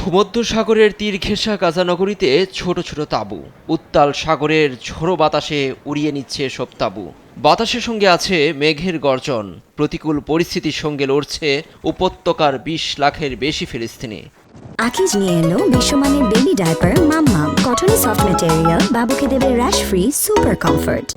ভূমধ্যসাগরের তীর ঘেঁষা গাজা নগরীতে ছোট ছোট তাঁবু। উত্তাল সাগরের ঝোড়ো বাতাসে উড়িয়ে নিচ্ছে সব তাঁবু। বাতাসের সঙ্গে আছে মেঘের গর্জন। প্রতিকূল পরিস্থিতির সঙ্গে লড়ছে উপত্যকার ২০ লাখের বেশি ফিলিস্তিনি। আকিজ নিয়ে এলো বিশ্বমানের বেবি ডায়াপার মাম্মাম। কটনে সফট ম্যাটেরিয়াল, বাবুকে দেবে র্যাশ ফ্রি সুপার কমফর্ট।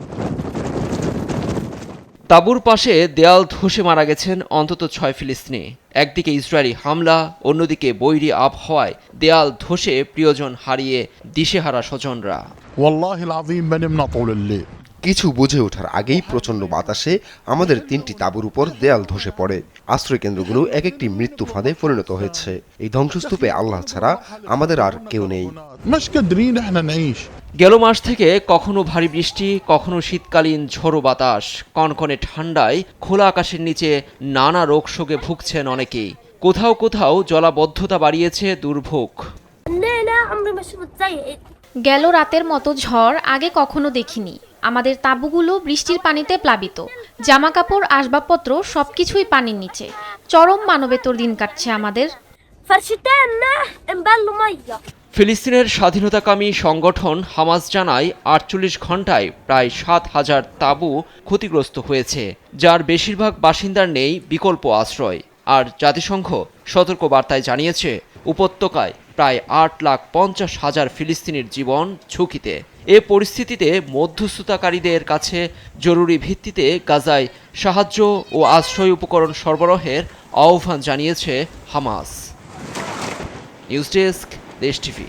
তাঁবুর পাশে দেয়াল ধসে মারা গেছেন অন্তত ৬ ফিলিস্তিনি। একদিকে ইসরায়েলি হামলা, অন্যদিকে বৈরী আবহাওয়ায় দেয়াল ধসে প্রিয়জন হারিয়ে দিশেহারা স্বজনরা। والله العظيم بنمنا طول الليل। কিছু বুঝে ওঠার আগেই প্রচণ্ড বাতাসে আমাদের ৩টি তাঁবুর উপর দেয়াল ধসে পড়ে। আশ্রয়কেন্দ্রগুলো এক একটি মৃত্যু ফাঁদে পরিণত হয়েছে। এই ধ্বংসস্তূপে আল্লাহ ছাড়া আমাদের আর কেউ নেই। مش قادرين احنا نعيش। গেল মাস থেকে কখনো ভারী বৃষ্টি, কখনো শীতকালীন ঝোড়ো বাতাস, কনকনে ঠান্ডায় খোলা আকাশের নিচে নানা রোগশোকে ভুগছেন অনেকেই। কোথাও কোথাও জলাবদ্ধতা বাড়িয়েছে দুর্ভোগ। গেল রাতের মতো ঝড় আগে কখনো দেখিনি। আমাদের তাঁবুগুলো বৃষ্টির পানিতে প্লাবিত, জামাকাপড়, আসবাবপত্র সবকিছুই পানির নিচে। চরম মানবেতর দিন কাটছে আমাদের। ফিলিস্তিনের স্বাধীনতাকামী সংগঠন হামাস জানায় ৪৮ ঘণ্টায় প্রায় ৭,০০০ তাঁবু ক্ষতিগ্রস্ত হয়েছে, যার বেশিরভাগ বাসিন্দার নেই বিকল্প আশ্রয়। আর জাতিসংঘ সতর্ক বার্তায় জানিয়েছে উপত্যকায় প্রায় ৮,৫০,০০০ ফিলিস্তিনির জীবন ঝুঁকিতে। এ পরিস্থিতিতে মধ্যস্থতাকারীদের কাছে জরুরি ভিত্তিতে গাজায় সাহায্য ও আশ্রয় উপকরণ সরবরাহের আহ্বান জানিয়েছে হামাস। নিউজ ডেস্ক, দেশ টিভি।